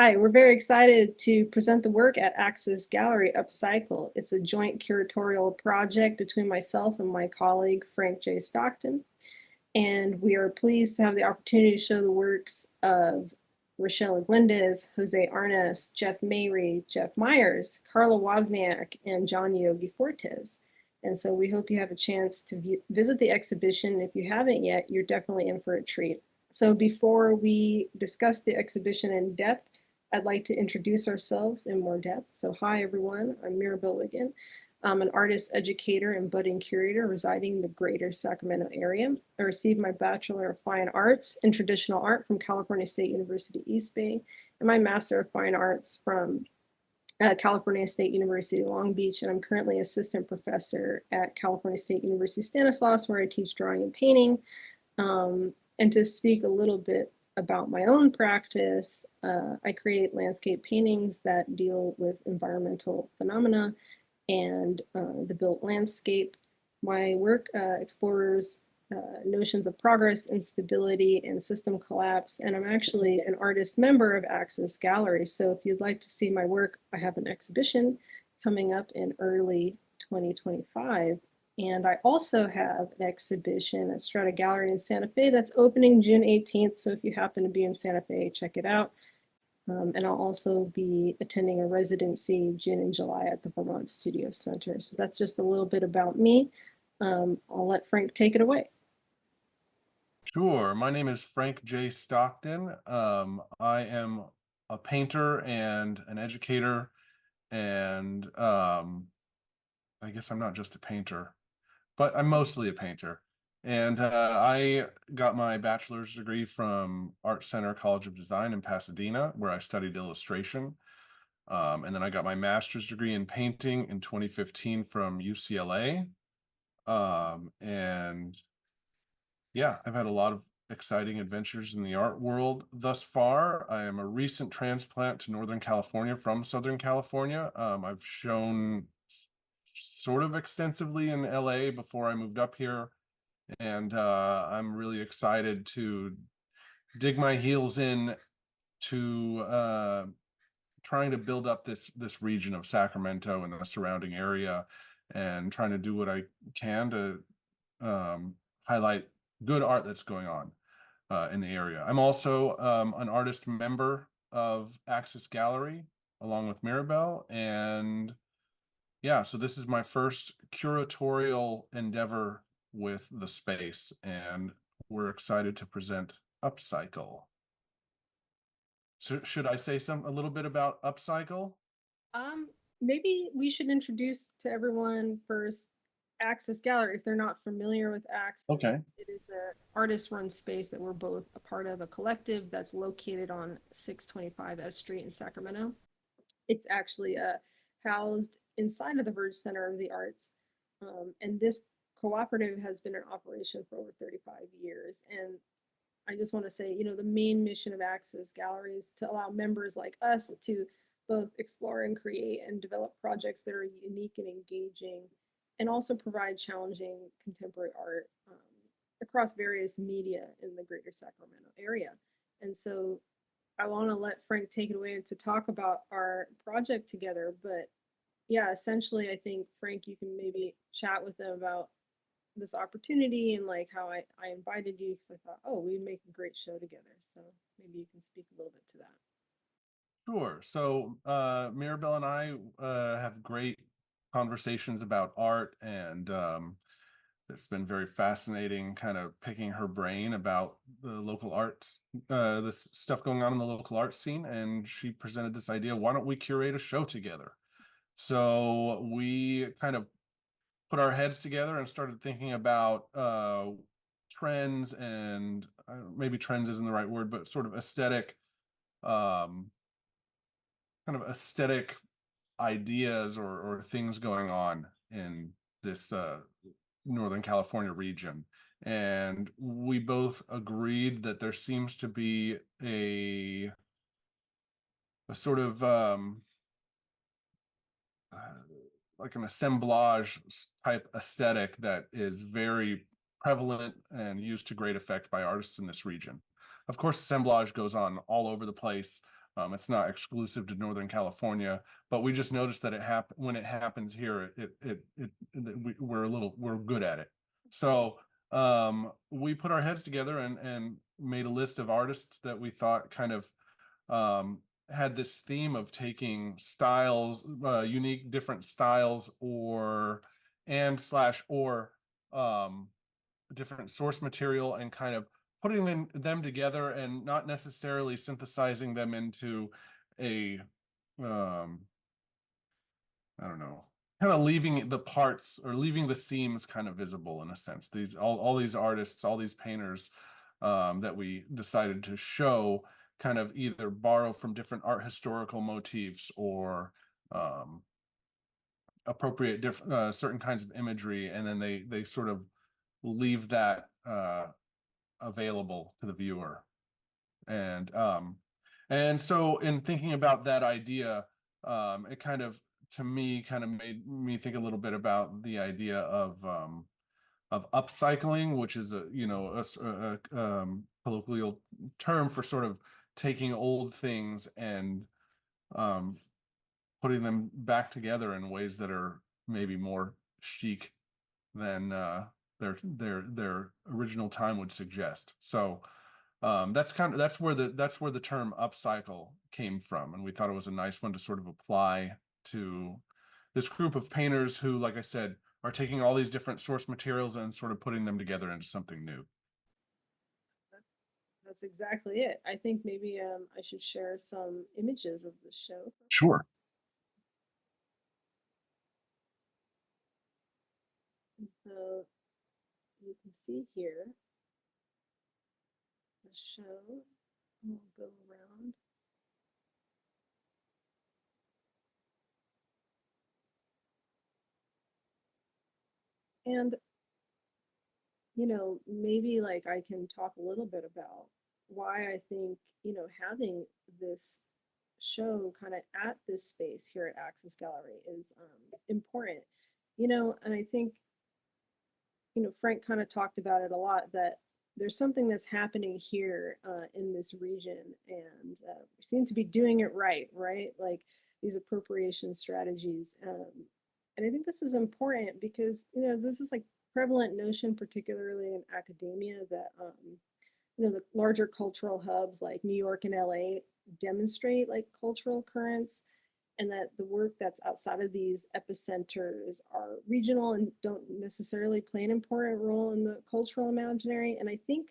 Hi, we're very excited to present the work at Axis Gallery Upcycle. It's a joint curatorial project between myself and my colleague Frank J. Stockton. And we are pleased to have the opportunity to show the works of Rochelle Aguindez, Jose Arnas, Jeff Mayre, Jeff Myers, Carla Wozniak, and John Yogi Fortes. And so we hope you have a chance to visit the exhibition. If you haven't yet, you're definitely in for a treat. So before we discuss the exhibition in depth, I'd like to introduce ourselves in more depth. So hi, everyone. I'm Mirabelle Wiggin. I'm an artist, educator, and budding curator residing in the greater Sacramento area. I received my Bachelor of Fine Arts in Traditional Art from California State University, East Bay, and my Master of Fine Arts from California State University, Long Beach, and I'm currently assistant professor at California State University, Stanislaus, where I teach drawing and painting. And to speak a little bit about my own practice, I create landscape paintings that deal with environmental phenomena and the built landscape. My work explores notions of progress, instability, and system collapse. And I'm actually an artist member of Axis Gallery. So if you'd like to see my work, I have an exhibition coming up in early 2025. And I also have an exhibition at Strata Gallery in Santa Fe that's opening June 18th. So if you happen to be in Santa Fe, check it out. And I'll also be attending a residency June and July at the Vermont Studio Center. So that's just a little bit about me. I'll let Frank take it away. Sure. My name is Frank J. Stockton. I am a painter and an educator, and I guess I'm not just a painter, but I'm mostly a painter. And I got my bachelor's degree from Art Center College of Design in Pasadena, where I studied illustration. And then I got my master's degree in painting in 2015 from UCLA. And yeah, I've had a lot of exciting adventures in the art world thus far. I am a recent transplant to Northern California from Southern California. I've shown sort of extensively in LA before I moved up here, and I'm really excited to dig my heels in to trying to build up this region of Sacramento and the surrounding area, and trying to do what I can to highlight good art that's going on in the area. I'm also an artist member of Axis Gallery along with Mirabelle. And yeah, so this is my first curatorial endeavor with the space, and we're excited to present Upcycle. So should I say a little bit about Upcycle? Um, Maybe we should introduce to everyone first Axis Gallery if they're not familiar with Axis. Okay. It is an artist-run space that we're both a part of, a collective that's located on 625 S Street in Sacramento. It's actually housed inside of the Verge Center of the Arts. And this cooperative has been in operation for over 35 years. And I just want to say, the main mission of Access Gallery is to allow members like us to both explore and create and develop projects that are unique and engaging, and also provide challenging contemporary art across various media in the greater Sacramento area. And so I want to let Frank take it away to talk about our project together. But yeah, essentially, I think, Frank, you can maybe chat with them about this opportunity and like how I invited you because I thought, oh, we'd make a great show together. So maybe you can speak a little bit to that. Sure. So Mirabelle and I have great conversations about art, and it's been very fascinating kind of picking her brain about the local arts, this stuff going on in the local art scene. And she presented this idea, why don't we curate a show together? So we kind of put our heads together and started thinking about trends, and maybe trends isn't the right word, but sort of um, aesthetic ideas or things going on in this Northern California region. And we both agreed that there seems to be a sort of uh, like an assemblage type aesthetic that is very prevalent and used to great effect by artists in this region. Of course, assemblage goes on all over the place. It's not exclusive to Northern California, but we just noticed that when it happens here, we're good at it. So we put our heads together and made a list of artists that we thought kind of had this theme of taking styles, unique different styles, or different source material, and kind of putting them together, and not necessarily synthesizing them into a I don't know, kind of leaving the parts or leaving the seams kind of visible in a sense. These all these artists, all these painters that we decided to show kind of either borrow from different art historical motifs, or um, appropriate different certain kinds of imagery, and then they sort of leave that available to the viewer. And so in thinking about that idea, it kind of, to me, kind of made me think a little bit about the idea of upcycling, which is a colloquial term for sort of taking old things and um, putting them back together in ways that are maybe more chic than their original time would suggest. So that's where the term upcycle came from, and we thought it was a nice one to sort of apply to this group of painters who, like I said, are taking all these different source materials and sort of putting them together into something new. That's exactly it. I think maybe I should share some images of the show. Sure. So you can see here the show. We'll go around. And, maybe like I can talk a little bit about why I think, having this show kind of at this space here at Access Gallery is important. And I think, Frank kind of talked about it a lot, that there's something that's happening here in this region, and we seem to be doing it right, right? Like these appropriation strategies. And I think this is important because, this is like prevalent notion, particularly in academia, that, the larger cultural hubs like New York and LA demonstrate like cultural currents, and that the work that's outside of these epicenters are regional and don't necessarily play an important role in the cultural imaginary. And I think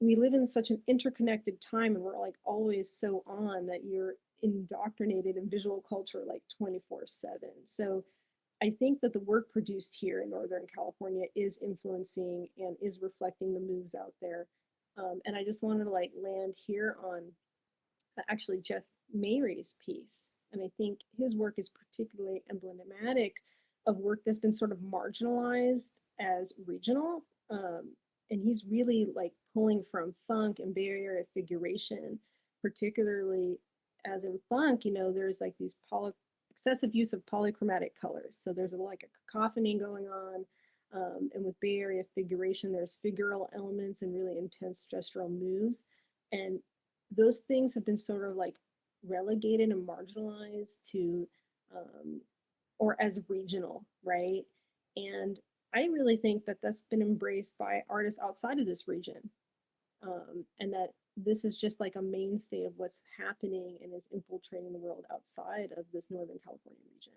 we live in such an interconnected time, and we're like always so on, that you're indoctrinated in visual culture like 24/7. So I think that the work produced here in Northern California is influencing and is reflecting the moves out there. And I just wanted to like land here on actually Jeff Mary's piece. And I think his work is particularly emblematic of work that's been sort of marginalized as regional. And he's really like pulling from funk and Bay Area figuration, particularly as in funk, there's like these excessive use of polychromatic colors. So there's like a cacophony going on. And with Bay Area figuration, there's figural elements and really intense gestural moves. And those things have been sort of like relegated and marginalized to um, or as regional, right? And I really think that that's been embraced by artists outside of this region, and that this is just like a mainstay of what's happening and is infiltrating the world outside of this Northern California region.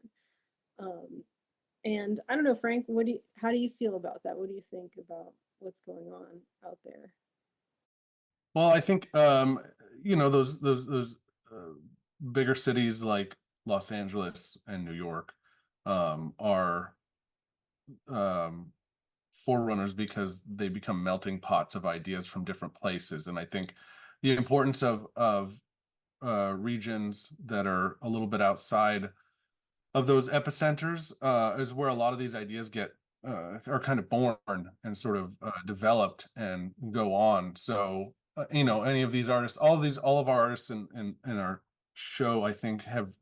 Um, and I don't know, Frank, how do you feel about that? What do you think about what's going on out there? Well, I think those uh, bigger cities like Los Angeles and New York are um, forerunners because they become melting pots of ideas from different places. And I think the importance of regions that are a little bit outside of those epicenters is where a lot of these ideas get are kind of born and sort of developed and go on. So any of these artists, all of our artists in our show, I think, have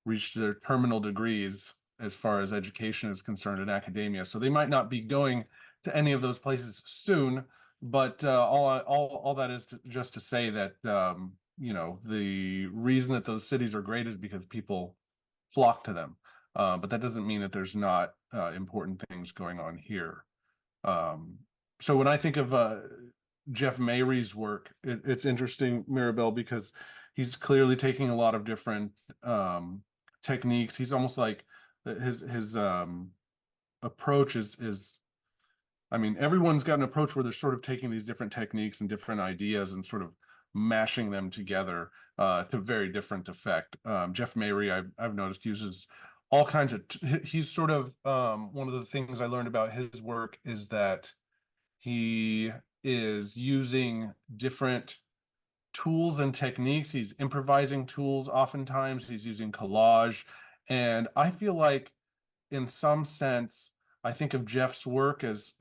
reached their terminal degrees as far as education is concerned in academia. So they might not be going to any of those places soon, But all that is just to say that you know, the reason that those cities are great is because people flock to them. But that doesn't mean that there's not important things going on here. Um, so when I think of Jeff Mary's work, it's interesting, Maribel, because he's clearly taking a lot of different techniques. He's almost like his approach is I mean, everyone's got an approach where they're sort of taking these different techniques and different ideas and sort of mashing them together to very different effect. Jeff Mary, I've noticed, uses all kinds of. He's sort of one of the things I learned about his work is that he is using different tools and techniques. He's improvising tools. Oftentimes, he's using collage, and I feel like in some sense, I think of Jeff's work as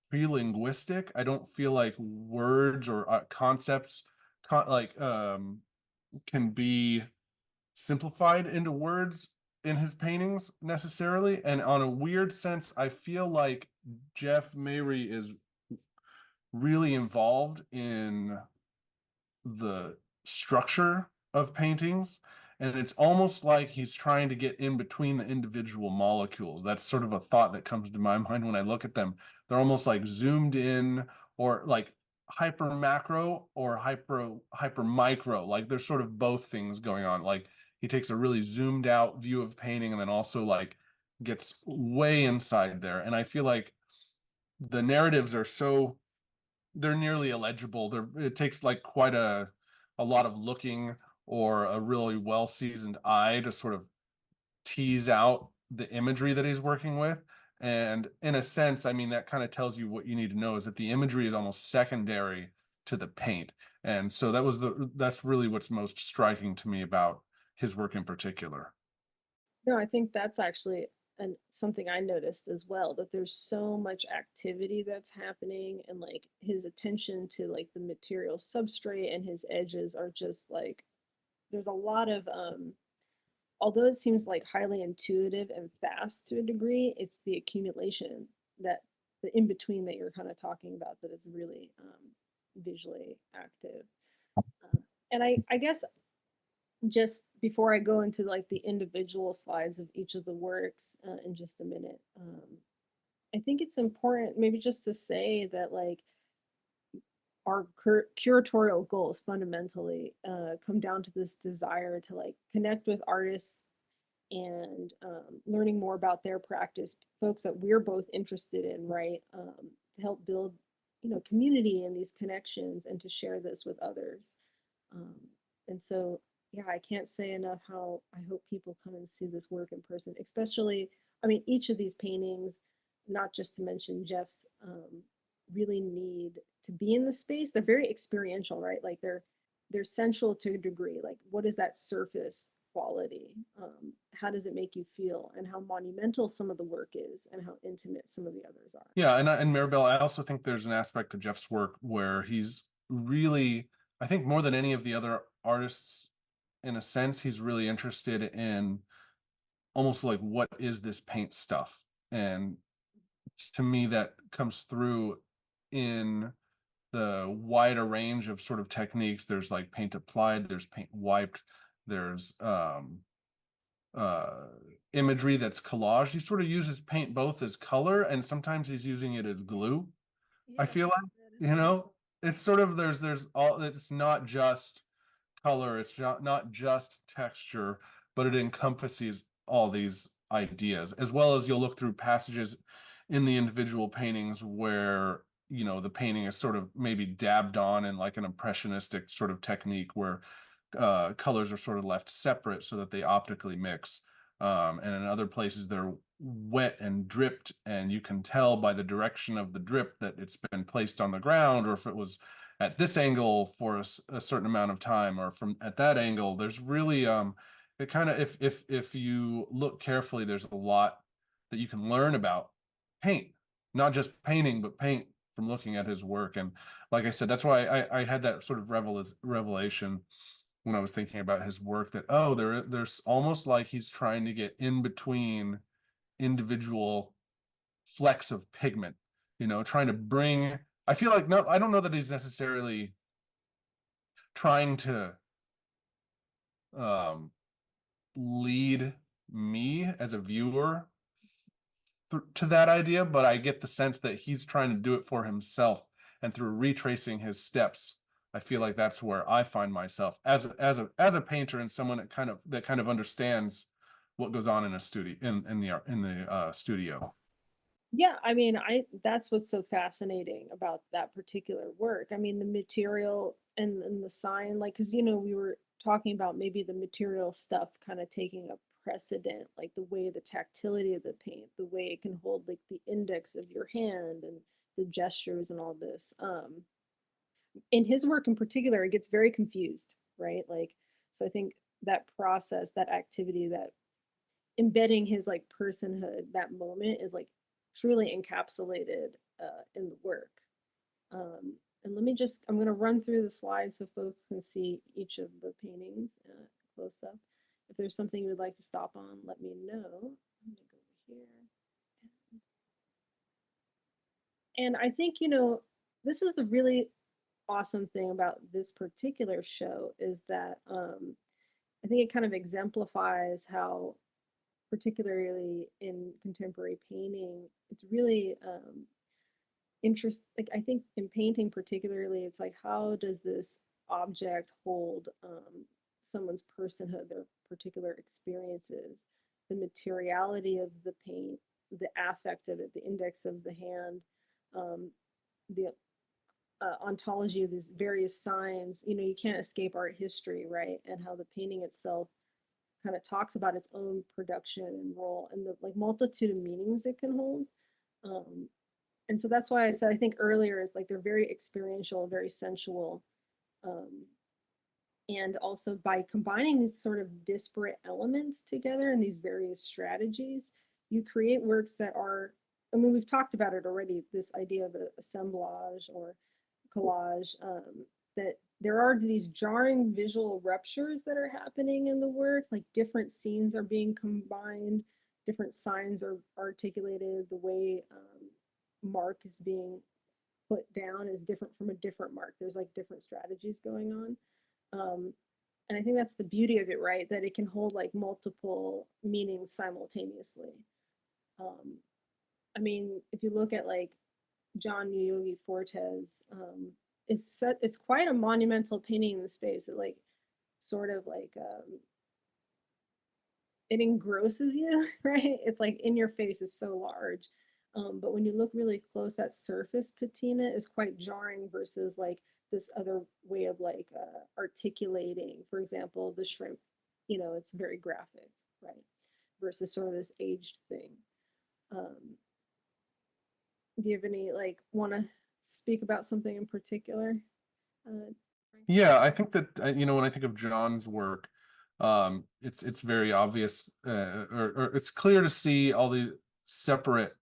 pre-linguistic. I don't feel like words or concepts like can be simplified into words in his paintings necessarily. And on a weird sense, I feel like Jeff Mary is really involved in the structure of paintings, and it's almost like he's trying to get in between the individual molecules. That's sort of a thought that comes to my mind when I look at them. They're almost like zoomed in, or like hyper macro or hyper micro. Like there's sort of both things going on. Like he takes a really zoomed out view of painting and then also like gets way inside there. And I feel like the narratives are so they're nearly illegible. It takes like quite a lot of looking or a really well seasoned eye to sort of tease out the imagery that he's working with. And in a sense, I mean, that kind of tells you what you need to know is that the imagery is almost secondary to the paint. And so that's really what's most striking to me about his work in particular. No, I think that's actually something I noticed as well, that there's so much activity that's happening, and like his attention to like the material substrate and his edges are just like there's a lot of although it seems like highly intuitive and fast to a degree, it's the accumulation that the in between that you're kind of talking about that is really visually active. And I guess just before I go into like the individual slides of each of the works in just a minute, I think it's important maybe just to say that like our curatorial goals fundamentally come down to this desire to like connect with artists and learning more about their practice, folks that we're both interested in, right? To help build, community and these connections and to share this with others. Um, and so, yeah, I can't say enough how I hope people come and see this work in person, especially, I mean, each of these paintings, not just to mention Jeff's, really need to be in the space. They're very experiential, right? Like they're sensual to a degree. Like, what is that surface quality? How does it make you feel? And how monumental some of the work is, and how intimate some of the others are. Yeah, and Maribel, I also think there's an aspect to Jeff's work where he's really, I think more than any of the other artists, in a sense, he's really interested in almost like what is this paint stuff? And to me, that comes through in the wider range of sort of techniques. There's like paint applied, there's paint wiped, there's uh imagery that's collage. He sort of uses paint both as color and sometimes he's using it as glue. I Yeah, feel like, that is you true. know, it's sort of there's all it's not just color, it's not just texture, but it encompasses all these ideas, as well as you'll look through passages in the individual paintings where, you know, the painting is sort of maybe dabbed on in like an impressionistic sort of technique where colors are sort of left separate so that they optically mix. And in other places, they're wet and dripped, and you can tell by the direction of the drip that it's been placed on the ground, or if it was at this angle for a certain amount of time, or from at that angle. There's really it kind of if you look carefully, there's a lot that you can learn about paint, not just painting, but paint from looking at his work. And like I said, that's why I had that sort of revelation when I was thinking about his work that oh, there's almost like he's trying to get in between individual flecks of pigment, you know, trying to bring I feel like no, I don't know that he's necessarily trying to um lead me as a viewer to that idea, but I get the sense that he's trying to do it for himself, and through retracing his steps, I feel like that's where I find myself as a painter and someone that kind of understands what goes on in a studio in the studio. Yeah, I mean, I that's what's so fascinating about that particular work. I mean, the material and the sign, like, because we were talking about maybe the material stuff kind of taking a precedent, like the way the tactility of the paint, the way it can hold like the index of your hand and the gestures and all this. In his work in particular, it gets very confused, right? Like, so I think that process, that activity, that embedding his like personhood, that moment is like truly encapsulated in the work. And I'm going to run through the slides so folks can see each of the paintings close up. If there's something you would like to stop on, let me know. Let me go over here. And I think, this is the really awesome thing about this particular show is that I think it kind of exemplifies how, particularly in contemporary painting, it's really like I think in painting particularly, it's like how does this object hold someone's personhood, their particular experiences, the materiality of the paint, the affect of it, the index of the hand, um, the ontology of these various signs. You can't escape art history, right? And how the painting itself kind of talks about its own production and role and the like multitude of meanings it can hold. Um, and so that's why I said I think earlier is like they're very experiential, very sensual, um, and also by combining these sort of disparate elements together and these various strategies, you create works that are. I mean, we've talked about it already. This idea of assemblage or collage, that there are these jarring visual ruptures that are happening in the work, like different scenes are being combined, different signs are articulated, the way mark is being put down is different from a different mark. There's like different strategies going on. Um, and I think that's the beauty of it, right? That it can hold like multiple meanings simultaneously. Um, I mean, if you look at like John Yogi Fortes, it's quite a monumental painting in the space. It like sort of like it engrosses you, right? It's like in your face is so large. But when you look really close, that surface patina is quite jarring versus like this other way of like articulating. For example, the shrimp, it's very graphic, right? Versus sort of this aged thing. Um, do you have any like want to speak about something in particular? Uh, Yeah, I think that when I think of John's work, it's very obvious, or it's clear to see all the separate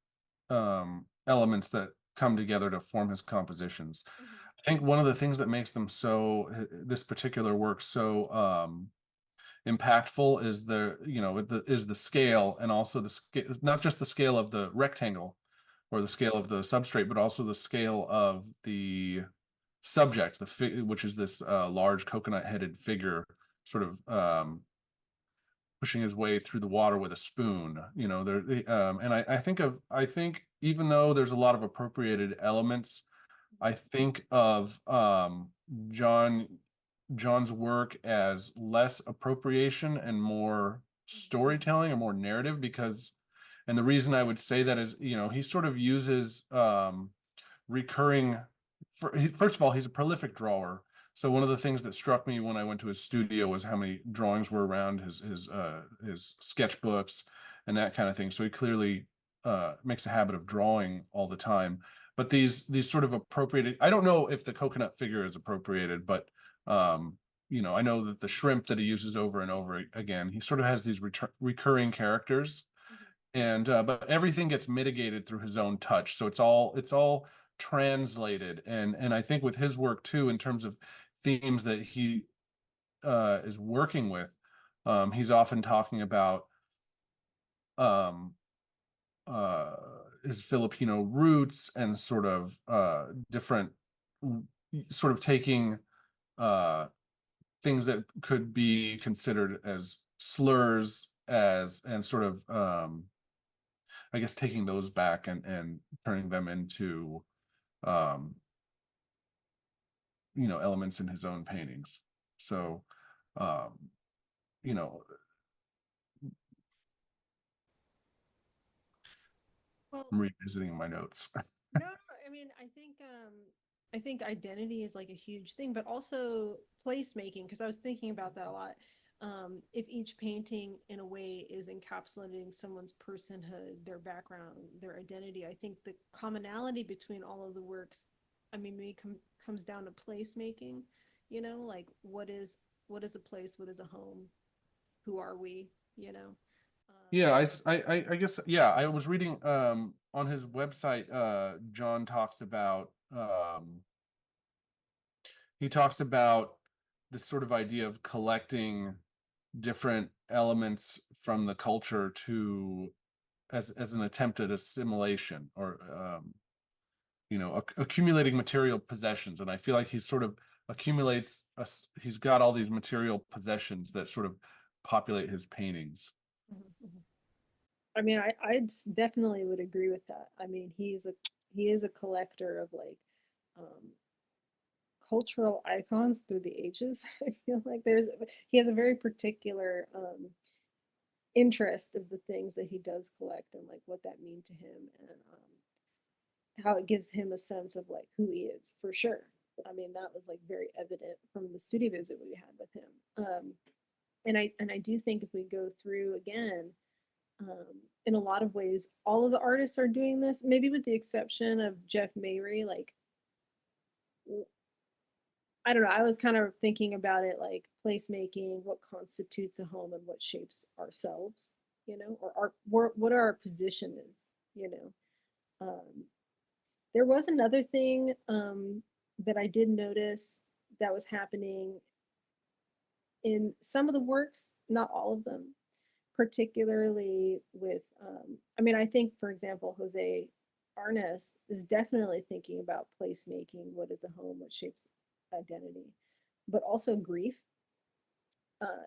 elements that come together to form his compositions. Mhm. I think one of the things that makes them this particular work so impactful is the scale, and also the scale, not just the scale of the rectangle or the scale of the substrate, but also the scale of the subject, which is this large coconut-headed figure, sort of pushing his way through the water with a spoon. And I think even though there's a lot of appropriated elements, I think of John John's work as less appropriation and more storytelling or more narrative, and the reason I would say that is, he sort of uses recurring. First of all, he's a prolific drawer. So one of the things that struck me when I went to his studio was how many drawings were around his sketchbooks and that kind of thing. So he clearly makes a habit of drawing all the time. But these sort of appropriated. I don't know if the coconut figure is appropriated, but I know that the shrimp that he uses over and over again, he sort of has these recurring characters, Mhm. and but everything gets mitigated through his own touch, so it's all translated. And I think with his work too, in terms of themes that he is working with, he's often talking about um his Filipino roots and sort of different sort of taking uh things that could be considered as slurs as and sort of I guess taking those back and turning them into um elements in his own paintings. So um you know Well, I'm revisiting my notes. no, no, I mean, I think identity is like a huge thing, but also placemaking, because I was thinking about that a lot. If each painting in a way is encapsulating someone's personhood, their background, their identity, I think the commonality between all of the works, I mean, maybe comes down to placemaking, like what is a place, what is a home, who are we, you know? Yeah, I guess, yeah, I was reading on his website. John talks about he talks about this sort of idea of collecting different elements from the culture to as an attempt at assimilation, or accumulating material possessions. And I feel like he sort of accumulates us, he's got all these material possessions that sort of populate his paintings. Mhm, mhm. I mean, I definitely would agree with that. I mean, he is a collector of like um, cultural icons through the ages. I feel like he has a very particular interest of the things that he does collect and like what that mean to him, and how it gives him a sense of like who he is for sure. I mean, that was like very evident from the studio visit we had with him. And I do think if we go through again, in a lot of ways, all of the artists are doing this, maybe with the exception of Jeff Mary. Like, I don't know, I was kind of thinking about it like placemaking, what constitutes a home and what shapes ourselves, or what our position is, you know. Um, there was another thing that I did notice that was happening in some of the works, not all of them, particularly with, I mean, I think, for example, Jose Arnes is definitely thinking about placemaking, what is a home, what shapes identity, but also grief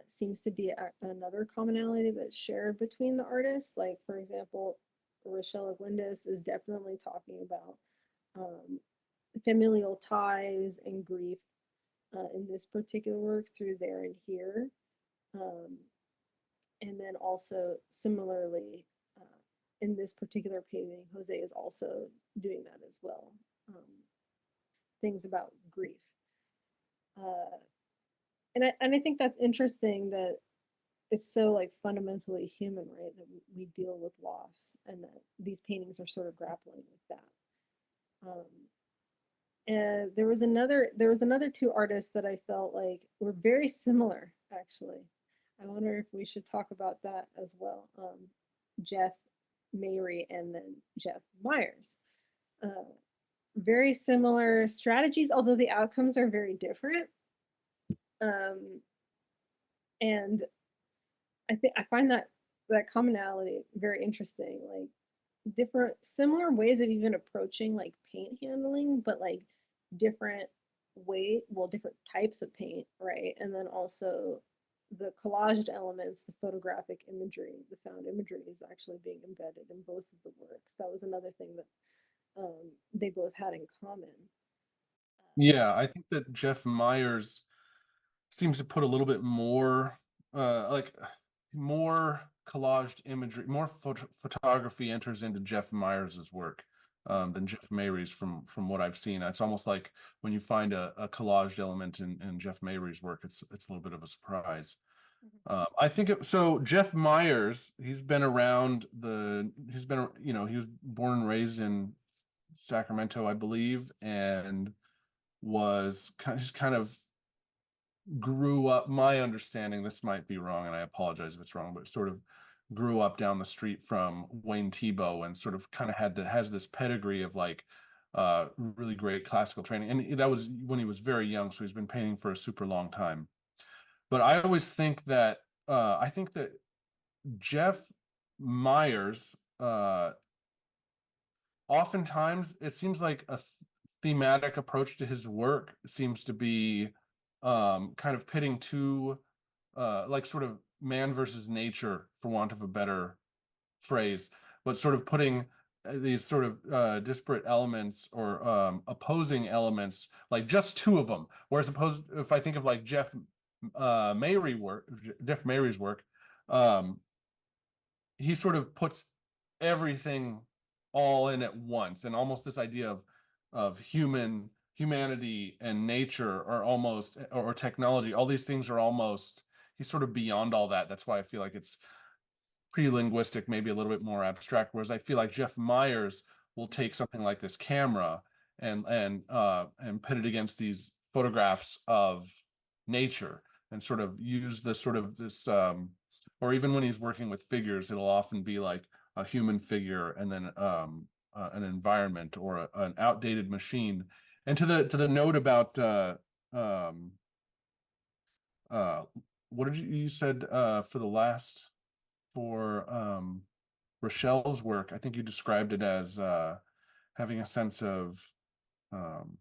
seems to be another commonality that's shared between the artists. Like, for example, Rochelle Aguindis is definitely talking about um, familial ties and grief in this particular work through there and here. Um, and then also similarly, uh, in this particular painting, Jose is also doing that as well. Um, Things about grief. Uh, and I think that's interesting that it's so like fundamentally human, right? That we deal with loss, and that these paintings are sort of grappling with that. Um, and there was another two artists that I felt like were very similar, actually. I wonder if we should talk about that as well. Jeff Mary and then Jeff Myers. Uh, Very similar strategies, although the outcomes are very different. Um, and I find that commonality very interesting. Like different, similar ways of even approaching like paint handling, but like different different types of paint, right? And then also the collaged elements, the photographic imagery, the found imagery is actually being embedded in both of the works. That was another thing that they both had in common. Yeah, I think that Jeff Myers seems to put a little bit more like more collaged imagery, more photography enters into Jeff Myers's work than Jeff Mary's, from what I've seen. It's almost like when you find a collaged element in Jeff Mary's work, it's a little bit of a surprise. Mhm. I think so. Jeff Myers, he was born and raised in Sacramento, I believe, and was kind of grew up, my understanding, this might be wrong, and I apologize if it's wrong, but sort of grew up down the street from Wayne Thiebaud and sort of kind of has this pedigree of like really great classical training. And that was when he was very young, so he's been painting for a super long time. But I always think that I think that Jeff Myers oftentimes it seems like a thematic approach to his work seems to be kind of pitting two like sort of man versus nature, for want of a better phrase, but sort of putting these sort of disparate elements or opposing elements, like just two of them. Whereas opposed, if I think of like Jeff Mary's work, um, he sort of puts everything all in at once, and almost this idea of humanity and nature are almost, or technology, all these things are almost, he's sort of beyond all that. That's why I feel like it's pre-linguistic, maybe a little bit more abstract. Whereas I feel like Jeff Myers will take something like this camera and put it against these photographs of nature and sort of use this sort of this or even when he's working with figures, it'll often be like a human figure and then an environment or an outdated machine. And to the note about um, uh, what did you said for the last for Rochelle's work, I think you described it as having a sense of um,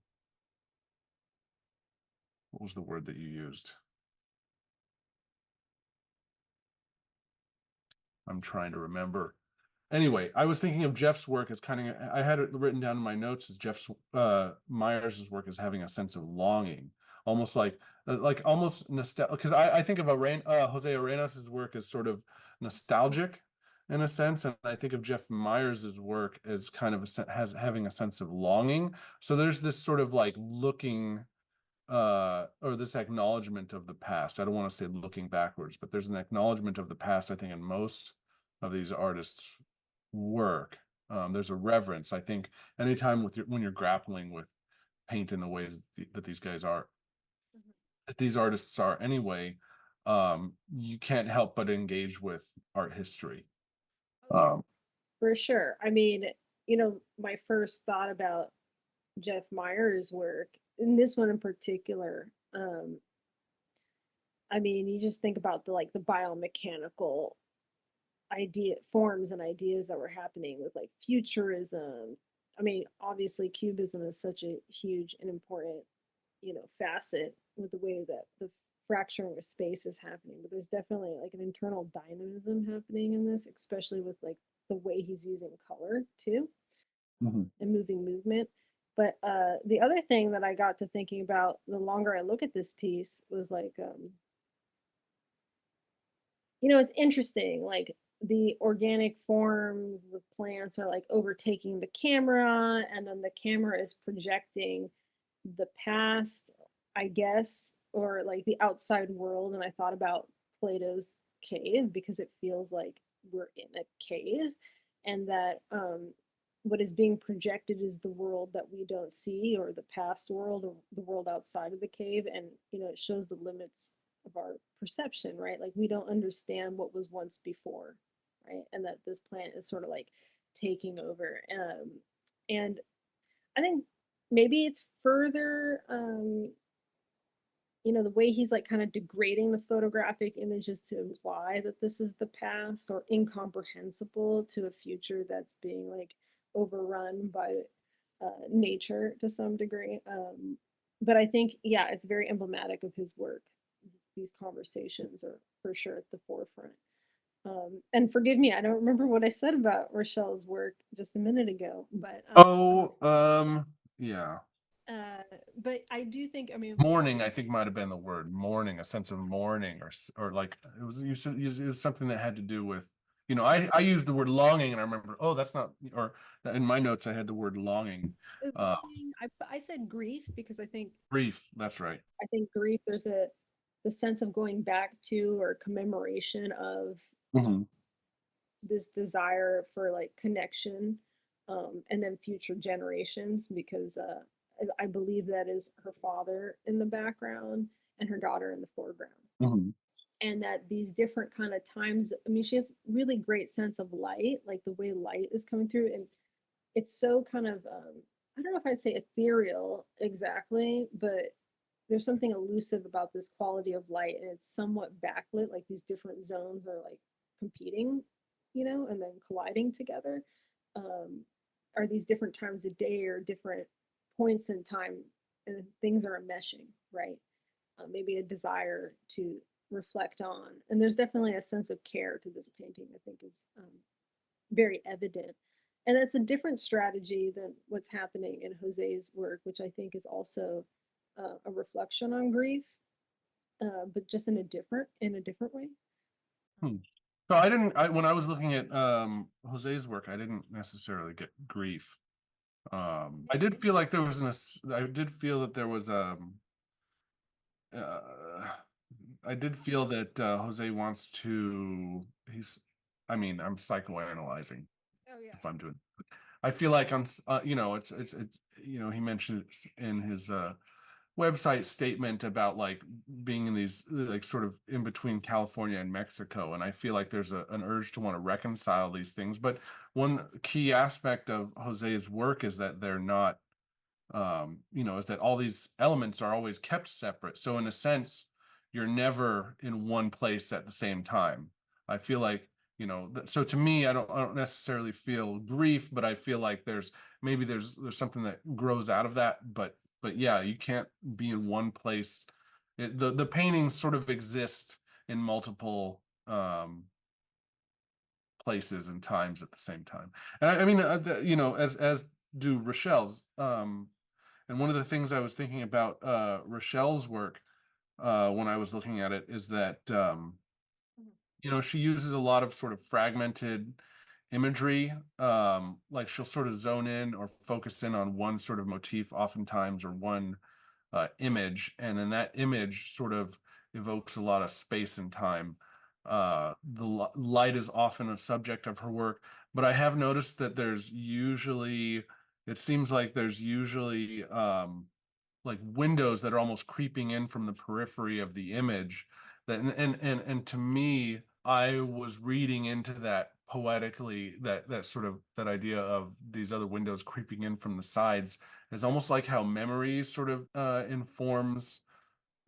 what was the word that you used? I'm trying to remember. Anyway, I was thinking of Jeff's work as kind of, I had it written down in my notes as Jeff's Myers's work as having a sense of longing, almost like almost nostalgic. Because I think of Jose Arenas' work as sort of nostalgic in a sense, and I think of Jeff Myers's work as kind of has having a sense of longing. So there's this sort of like looking or this acknowledgement of the past. I don't want to say looking backwards, but there's an acknowledgement of the past, I think, in most of these artists' work. There's a reverence. I think anytime when you're grappling with paint in the ways that these guys are, that these artists are anyway, you can't help but engage with art history. Oh yeah, Um, for sure. I mean, my first thought about Jeff Myers' work, and this one in particular, I mean, you just think about the biomechanical idea forms and ideas that were happening with like futurism. I mean, obviously cubism is such a huge and important, facet with the way that the fracturing of space is happening, but there's definitely like an internal dynamism happening in this, especially with like the way he's using color too mhm. and moving movement. But the other thing that I got to thinking about the longer I look at this piece was like, it's interesting. Like the organic forms, the plants are like overtaking the camera, and then the camera is projecting the past, I guess, or like the outside world. And I thought about Plato's cave because it feels like we're in a cave, and that what is being projected is the world that we don't see, or the past world, or the world outside of the cave. And, it shows the limits of our perception, right? Like we don't understand what was once before, right? And that this plant is sort of like taking over. And I think maybe it's further, the way he's like kind of degrading the photographic images to imply that this is the past or incomprehensible to a future that's being like overrun by nature to some degree. But I think, yeah, it's very emblematic of his work. These conversations are for sure at the forefront. And forgive me, I don't remember what I said about Rochelle's work just a minute ago, Oh, yeah. uh, but I do think, I mean, Mourning, I think might have been the word. Mourning, a sense of mourning, or like it was you said it was something that had to do with, I used the word longing, and I remember, oh, that's not, or in my notes I had the word longing. Uh, longing, I said grief because Grief, that's right. I think grief, there's the sense of going back to or commemoration of Mhm. this desire for like connection, and then future generations, because I believe that is her father in the background and her daughter in the foreground, Mhm. and that these different kind of times, I mean, she has really great sense of light, like the way light is coming through, and it's so kind of, I don't know if I'd say ethereal exactly, but there's something elusive about this quality of light, and it's somewhat backlit, like these different zones are like competing, and then colliding together. um are these different times of day or different points in time, and things are meshing, right? Maybe a desire to reflect on. And there's definitely a sense of care to this painting, I think is very evident. And it's a different strategy than what's happening in Jose's work, which I think is also a reflection on grief, but just in a different way. Hmm. So I didn't, when I was looking at Jose's work, I didn't necessarily get grief. I did feel like there was I did feel that there was uh, I did feel that Jose wants to, I mean, I'm psychoanalyzing Oh yeah. if I'm doing, I feel like you know, it's, you know, he mentioned it in his website statement about like being in these like sort of in between California and Mexico. And I feel like there's an urge to want to reconcile these things. But one key aspect of Jose's work is that they're not, you know, is that all these elements are always kept separate. So in a sense, you're never in one place at the same time. I feel like, you know, so to me, I don't necessarily feel grief, but I feel like maybe there's something that grows out of that. But yeah, you can't be in one place. The paintings sort of exist in multiple places and times at the same time. And I mean, you know, as do Rochelle's. And one of the things I was thinking about Rochelle's work when I was looking at it is that Mhm. you know, she uses a lot of sort of fragmented imagery. Like she'll sort of zone in or focus in on one sort of motif oftentimes, or one image, and then that image sort of evokes a lot of space and time. The light is often a subject of her work, but I have noticed that it seems like there's usually like windows that are almost creeping in from the periphery of the image. And to me, I was reading into that poetically, that sort of that idea of these other windows creeping in from the sides is almost like how memory sort of informs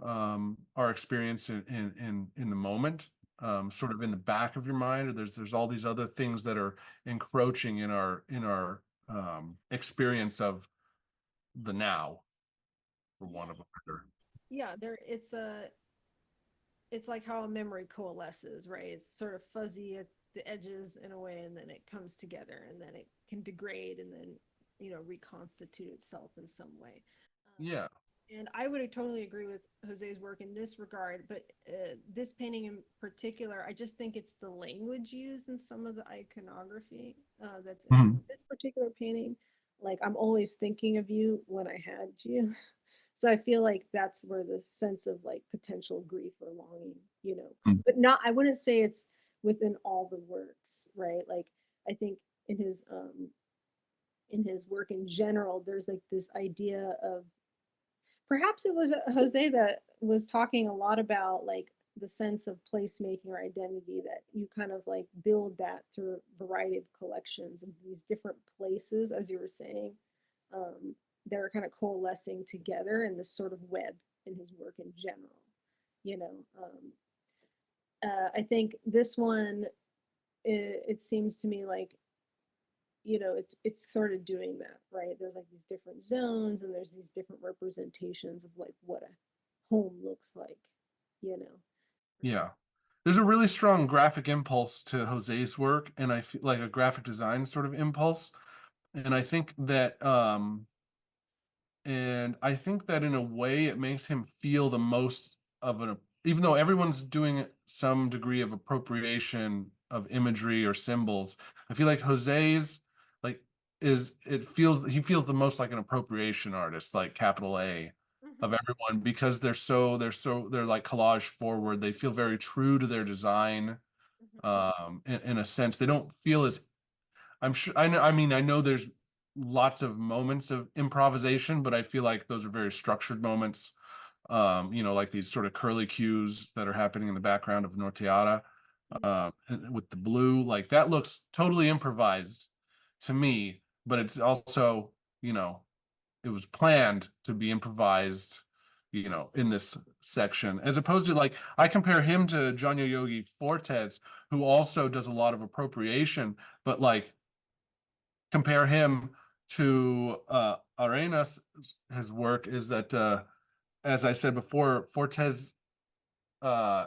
our experience in the moment, sort of in the back of your mind. Or there's all these other things that are encroaching in our experience of the now, for Yeah. want of a better. Yeah, it's like how a memory coalesces, right? It's sort of fuzzy at the edges in a way, and then it comes together, and then it can degrade, and then reconstitute itself in some way. Yeah. And I would totally agree with Jose's work in this regard, but this painting in particular, I just think it's the language used in some of the iconography that's in Mhm. this particular painting. Like, I'm always thinking of you when I had you. So I feel like that's where the sense of like potential grief or longing, but not, I wouldn't say it's within all the works, right? Like, I think in his work in general, there's like this idea of, perhaps it was Jose that was talking a lot about like the sense of placemaking or identity, that you kind of like build that through a variety of collections of these different places, as you were saying, that are kind of coalescing together in this sort of web in his work in general. You know, I think this one, it seems to me like, it's sort of doing that, right? There's like these different zones, and there's these different representations of like what a home looks like, you know. Yeah. There's a really strong graphic impulse to Jose's work, and I feel like a graphic design sort of impulse. And I think that in a way it makes him feel the most of an, even though everyone's doing some degree of appropriation of imagery or symbols, I feel like Jose's like he feels the most like an appropriation artist, like capital A, of Mm-hmm. everyone, because they're like collage forward. They feel very true to their design. Mm-hmm. In a sense, they don't feel as, I'm sure, I know, I mean, I know there's lots of moments of improvisation, but I feel like those are very structured moments. You know, like these sort of curly cues that are happening in the background of Norteada, Yeah. with the blue, like that looks totally improvised to me, but it's also, you know, it was planned to be improvised, you know, in this section, as opposed to, like, I compare him to Johnny Yogi Fortes, who also does a lot of appropriation, but like compare him to Arenas' his work is that as I said before, Fortes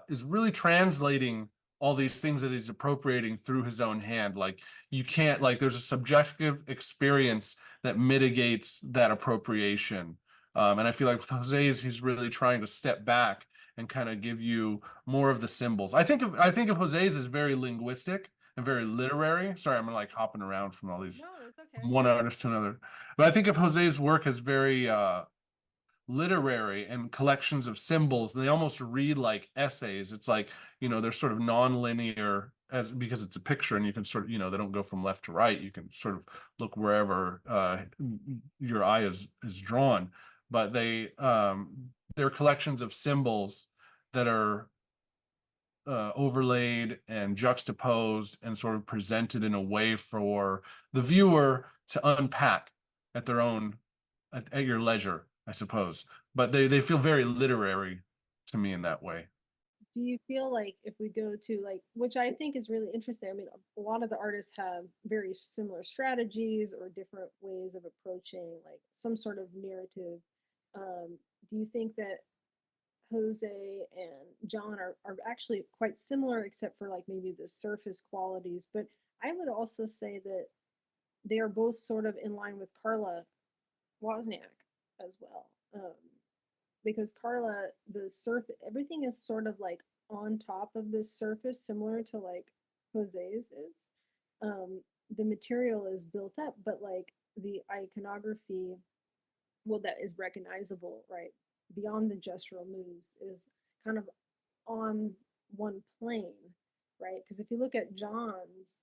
is really translating all these things that he's appropriating through his own hand. Like you can't like there's a subjective experience that mitigates that appropriation. And I feel like with Jose's, he's really trying to step back and kind of give you more of the symbols. I think of Jose's as very linguistic and very literary. Sorry, I'm like hopping around from all these No, it's from okay. one artist to another. But I think of Jose's work as very literary and collections of symbols. They almost read like essays. It's like, they're sort of non-linear as because it's a picture and you can sort of, they don't go from left to right. You can sort of look wherever your eye is drawn. But they're collections of symbols that are overlaid and juxtaposed and sort of presented in a way for the viewer to unpack at their own at your leisure, I suppose. But they feel very literary to me in that way. Do you feel like if we go to like, which I think is really interesting, I mean, a lot of the artists have very similar strategies or different ways of approaching like some sort of narrative. Do you think that Jose and John are actually quite similar, except for like maybe the surface qualities? But I would also say that they are both sort of in line with Carla Wozniak as well. Because Carla, the surface, everything is sort of like on top of this surface, similar to like Jose's is. The material is built up, but like the iconography, well, that is recognizable, right? Beyond the gestural moves is kind of on one plane, right? Because if you look at John's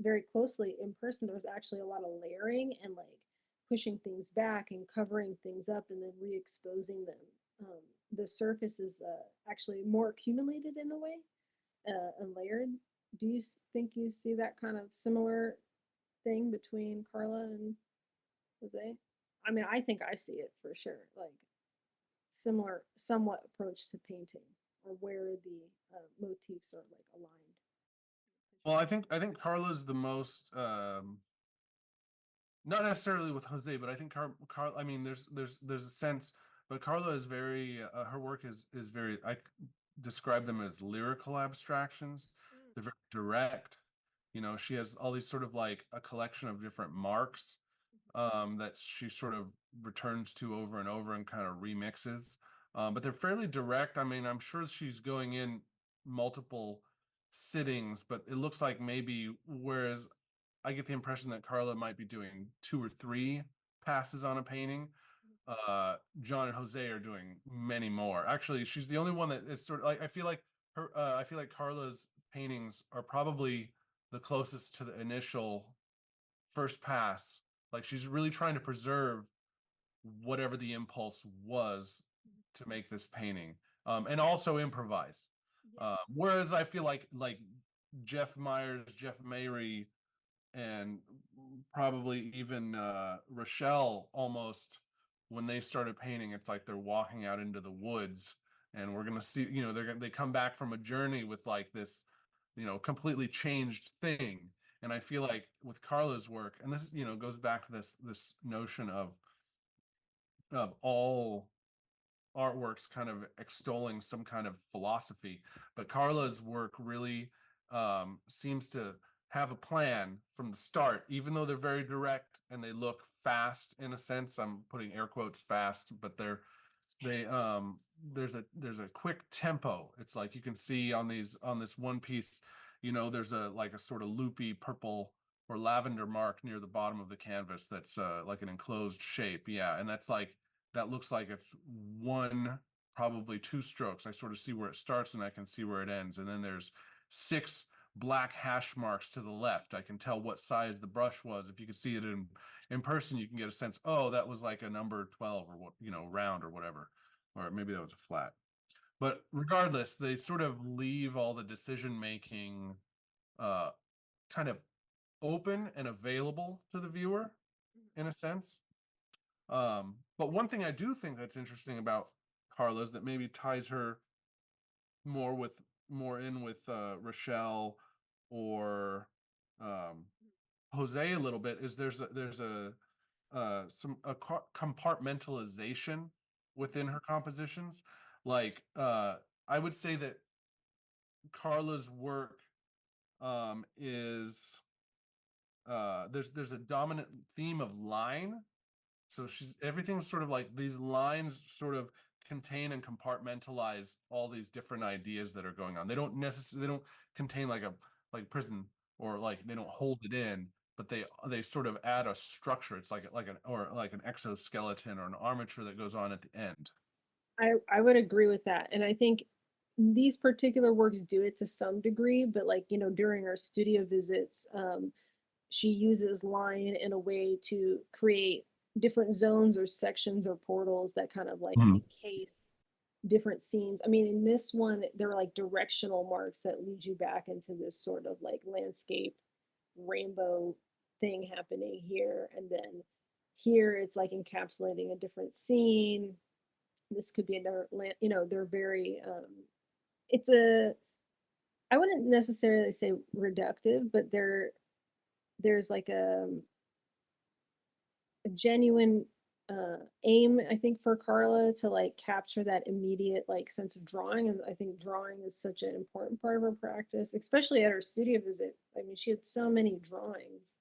very closely in person, there was actually a lot of layering and like pushing things back and covering things up and then re-exposing them. The surface is actually more accumulated in a way and layered. Do you think you see that kind of similar thing between Carla and Jose? I mean, I think I see it for sure. Like similar, somewhat approach to painting, or where the motifs are like aligned. Well, I think Carla's the most not necessarily with Jose, but I think I mean, there's a sense, but Carla is very her work is very describe them as lyrical abstractions. They're very direct. She has all these sort of like a collection of different marks that she sort of returns to over and over and kind of remixes. But they're fairly direct. I mean, I'm sure she's going in multiple sittings, but it looks like maybe whereas I get the impression that Carla might be doing two or three passes on a painting. John and Jose are doing many more. Actually, she's the only one that is sort of like I feel like Carla's paintings are probably the closest to the initial first pass. Like she's really trying to preserve whatever the impulse was to make this painting, and also improvise. Yeah. Whereas I feel like Jeff Myers, Jeff Mayrie, and probably even Rochelle almost when they started painting, it's like they're walking out into the woods, and we're gonna see, they come back from a journey with like this, completely changed thing. And I feel like with Carla's work, and this, goes back to this notion of all artworks kind of extolling some kind of philosophy, but Carla's work really seems to have a plan from the start, even though they're very direct and they look fast in a sense. I'm putting air quotes fast, but there's a quick tempo. It's like you can see on this one piece, there's a like a sort of loopy purple or lavender mark near the bottom of the canvas that's like an enclosed shape. Yeah, and that looks like it's one, probably two strokes. I sort of see where it starts and I can see where it ends. And then there's six black hash marks to the left. I can tell what size the brush was. If you could see it in person, you can get a sense, oh, that was like a number 12 or what, round or whatever. Or maybe that was a flat. But regardless, they sort of leave all the decision making uh kind of open and available to the viewer in a sense. But one thing I do think that's interesting about Carla is that maybe ties her more in with Rochelle or um Jose a little bit is there's a compartmentalization within her compositions. Like I would say that Carla's work is there's a dominant theme of line. So she's everything's sort of like these lines sort of contain and compartmentalize all these different ideas that are going on. They don't necessarily they don't contain like a like prison, or like they don't hold it in, but they sort of add a structure. It's like an or like an exoskeleton or an armature that goes on at the end. I would agree with that. And I think these particular works do it to some degree, but like, during our studio visits, she uses line in a way to create different zones or sections or portals that kind of like Mhm. encase different scenes. I mean, in this one, there are like directional marks that lead you back into this sort of like landscape rainbow thing happening here. And then here it's like encapsulating a different scene. This could be another land, they're very, it's a, I wouldn't necessarily say reductive, but there's like a genuine aim, I think, for Carla to like capture that immediate like sense of drawing. And I think drawing is such an important part of her practice, especially at her studio visit. I mean, she had so many drawings,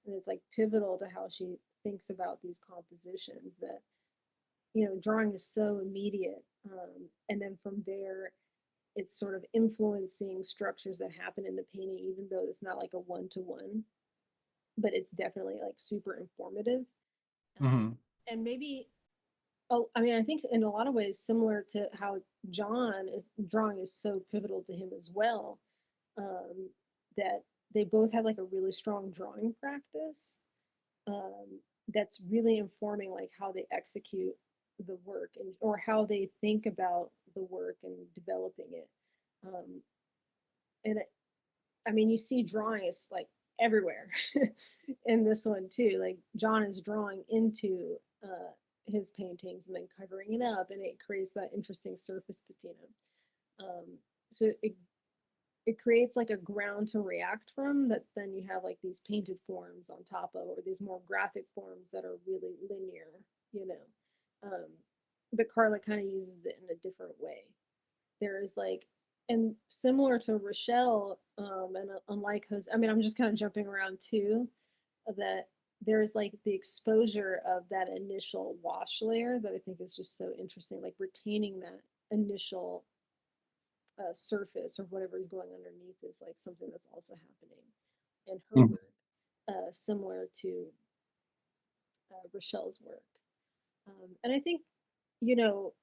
and it's like pivotal to how she thinks about these compositions that, drawing is so immediate. And then from there, it's sort of influencing structures that happen in the painting, even though it's not like a one-to-one, but it's definitely like super informative. Mhm. And maybe, oh, I mean, I think in a lot of ways similar to how John is drawing is so pivotal to him as well. Um, that they both have like a really strong drawing practice, that's really informing like how they execute the work, and or how they think about the work and developing it. Um, and I mean, you see drawing is like everywhere in this one too. Like John is drawing into his paintings and then covering it up, and it creates that interesting surface patina. So it creates like a ground to react from, that then you have like these painted forms on top of, or these more graphic forms that are really linear, you know. But Carla kind of uses it in a different way. There is like, and similar to Rochelle, and unlike Jose, I mean, I'm just kind of jumping around too, that there's like the exposure of that initial wash layer that I think is just so interesting, like retaining that initial surface or whatever is going underneath is like something that's also happening in her Mhm. work, similar to Rochelle's work. And I think, you know,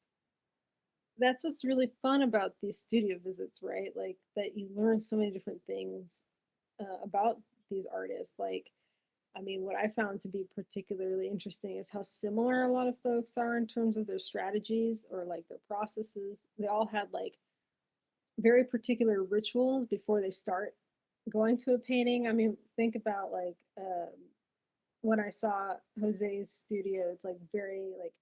that's what's really fun about these studio visits, right? Like that you learn so many different things about these artists. Like, I mean, what I found to be particularly interesting is how similar a lot of folks are in terms of their strategies or like their processes. They all had like very particular rituals before they start going to a painting. I mean, think about like when I saw Jose's studio, it's like very like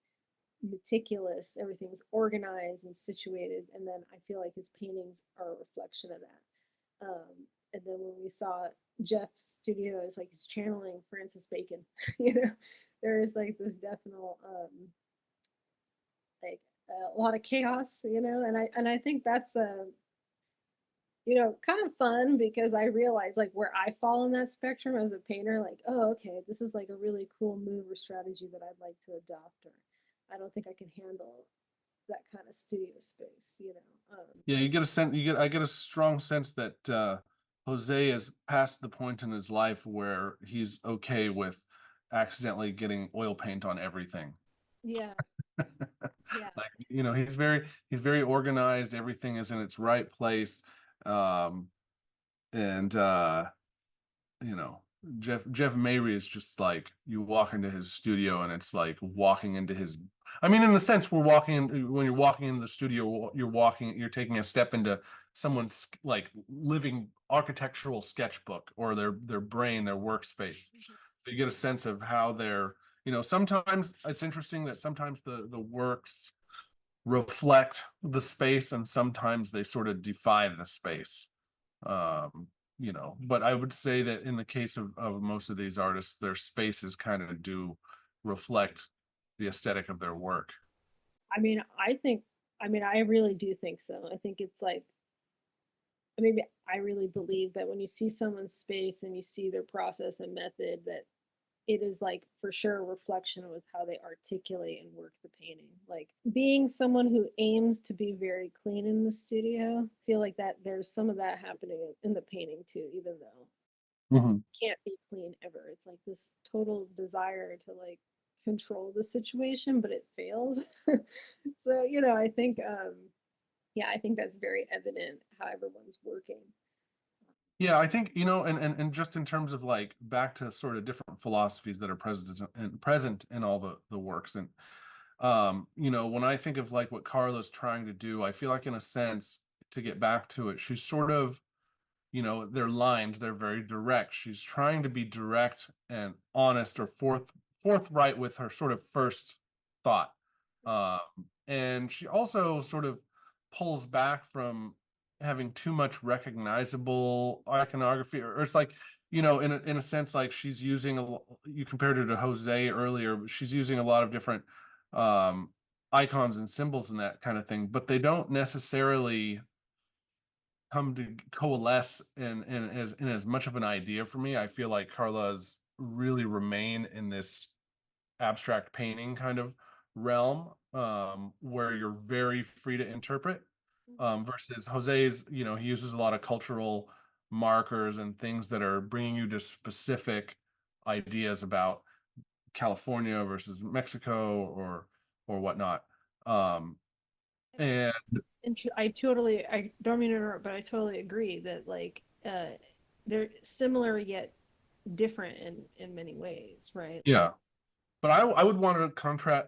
meticulous. Everything's organized and situated, and then I feel like his paintings are a reflection of that. And then when we saw Jeff's studio, it's like he's channeling Francis Bacon. you know, there is like this definite like a lot of chaos. And I think that's a kind of fun, because I realize like where I fall in that spectrum as a painter, like, oh, okay, this is like a really cool move or strategy that I'd like to adopt, or I don't think I can handle that kind of studio space. Yeah, you get a sense. You get. I get a strong sense that Jose is past the point in his life where he's okay with accidentally getting oil paint on everything. Yeah, yeah. Like, he's very organized. Everything is in its right place. Um, and you know, Jeff Mary is just like you walk into his studio and it's like walking into his. I mean, in the sense we're when you're walking into the studio, you're taking a step into someone's like living architectural sketchbook, or their brain, their workspace. Mhm. So you get a sense of how they're, sometimes it's interesting that sometimes the works reflect the space and sometimes they sort of defy the space. Um, but I would say that in the case of most of these artists, their spaces kind of do reflect the aesthetic of their work. I mean, I really do think so. I think it's like, maybe I really believe that when you see someone's space and you see their process and method, that it is like for sure a reflection with how they articulate and work the painting. Like being someone who aims to be very clean in the studio, I feel like that there's some of that happening in the painting too, even though Mhm. it can't be clean ever. It's like this total desire to like control the situation, but it fails. So, I think yeah, I think that's very evident how everyone's working. Yeah, I think, and just in terms of like back to sort of different philosophies that are present in all the works. And when I think of like what Carla's trying to do, I feel like in a sense, to get back to it, she's sort of, their lines, they're very direct. She's trying to be direct and honest or forthright with her sort of first thought. Um, and she also sort of pulls back from having too much recognizable iconography, or it's like, in a sense, like she's using you compared her to Jose earlier, but she's using a lot of different um icons and symbols and that kind of thing, but they don't necessarily come to coalesce in as much of an idea for me. I feel like Carla's really remain in this abstract painting kind of realm, where you're very free to interpret, versus Jose's, he uses a lot of cultural markers and things that are bringing you to specific ideas about California versus Mexico or whatnot. Um, And and I don't mean to interrupt, but I totally agree that like they're similar yet different in many ways, right? Like, yeah, but I would want to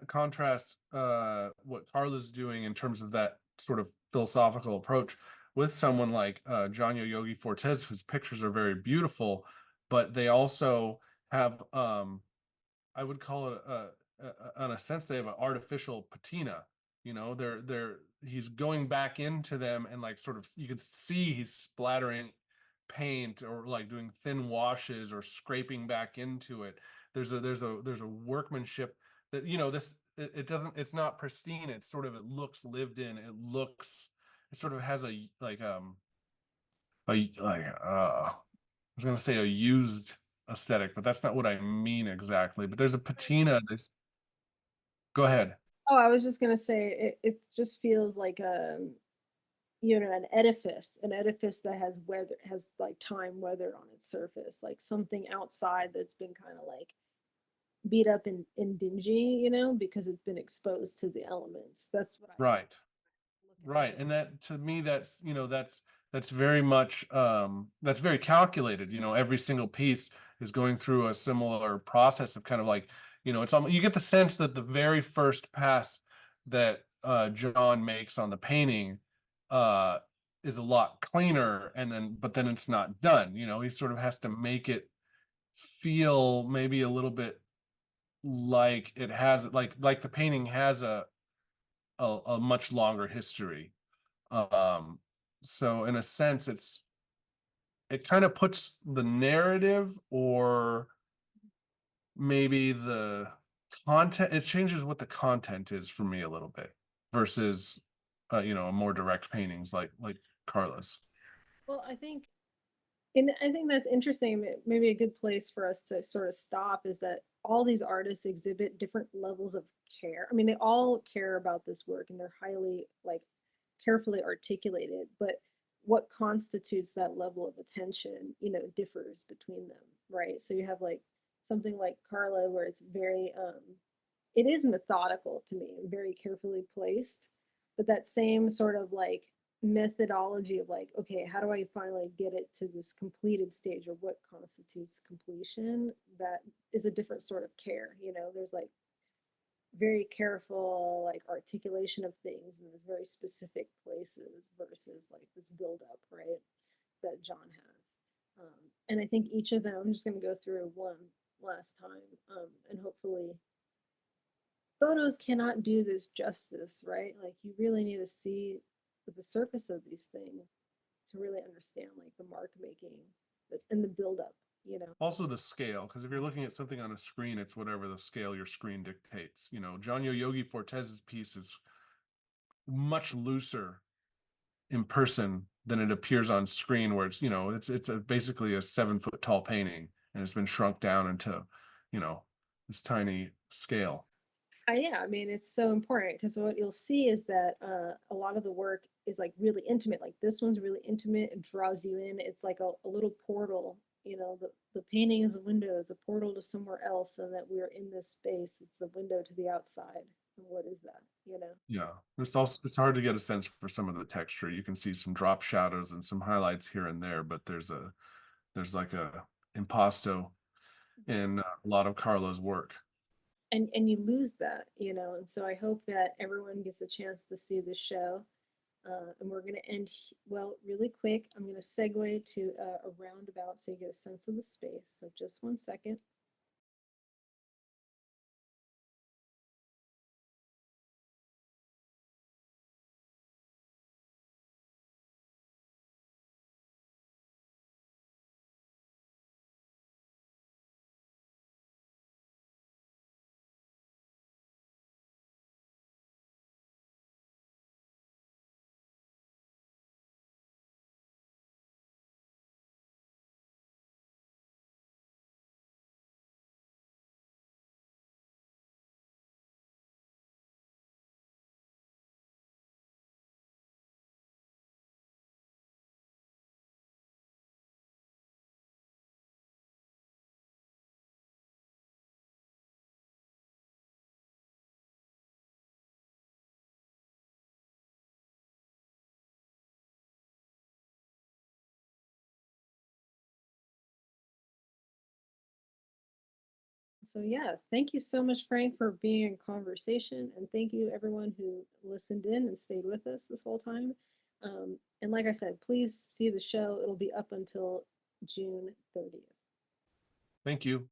contrast what Carla's doing in terms of that sort of philosophical approach with someone like Janyo Yogi Fortes, whose pictures are very beautiful, but they also have, I would call it in a sense, they have an artificial patina. He's going back into them, and like sort of you can see he's splattering paint or like doing thin washes or scraping back into it. There's a workmanship that, it doesn't, it's not pristine. It's sort of, it looks lived in. It sort of has I was gonna say a used aesthetic, but that's not what I mean exactly. But there's a patina. Go ahead. oh, I was just gonna say it just feels like an edifice that has like time weathered on its surface, like something outside that's been kind of like beat up and dingy, because it's been exposed to the elements. That's what I Right. look at Right. it. And that, to me, that's very much, that's very calculated. Every single piece is going through a similar process of kind of like, you get the sense that the very first pass that John makes on the painting uh is a lot cleaner, but then it's not done. He sort of has to make it feel maybe a little bit like it has, like the painting has a much longer history. um, so in a sense, it kind of puts the narrative, or maybe the content, it changes what the content is for me a little bit, versus more direct paintings like Carlos. Well, and I think that's interesting. Maybe a good place for us to sort of stop is that all these artists exhibit different levels of care. I mean, they all care about this work and they're highly like carefully articulated, but what constitutes that level of attention, differs between them, right? So you have like something like Carla where it's very it is methodical to me and very carefully placed, but that same sort of like methodology of like, okay, how do I finally get it to this completed stage, or what constitutes completion, that is a different sort of care. There's like very careful like articulation of things in these very specific places versus like this build up, right, that John has. And I think each of them, I'm just going to go through one last time, and hopefully photos cannot do this justice, right? Like you really need to see the surface of these things to really understand like the mark making and the build up, you know. Also the scale, because if you're looking at something on a screen, it's whatever the scale your screen dictates. You know, Gianni Yogi Fortez's piece is much looser in person than it appears on screen, where it's, you know, basically a 7 foot tall painting, and it's been shrunk down into, you know, this tiny scale. Yeah, I mean, it's so important because what you'll see is that a lot of the work is like really intimate. Like this one's really intimate. It draws you in. It's like a little portal. You know, the painting is a window. It's a portal to somewhere else, and that we're in this space. It's the window to the outside. And what is that? You know? Yeah, it's hard to get a sense for some of the texture. You can see some drop shadows and some highlights here and there, but there's like a impasto in a lot of Carlo's work. And you lose that, you know. And so I hope that everyone gets a chance to see the show. And we're going to end, well, really quick. I'm going to segue to a roundabout so you get a sense of the space. So just 1 second. So yeah, thank you so much, Frank, for being in conversation, and thank you everyone who listened in and stayed with us this whole time. And like I said, please see the show. It'll be up until June 30th. Thank you.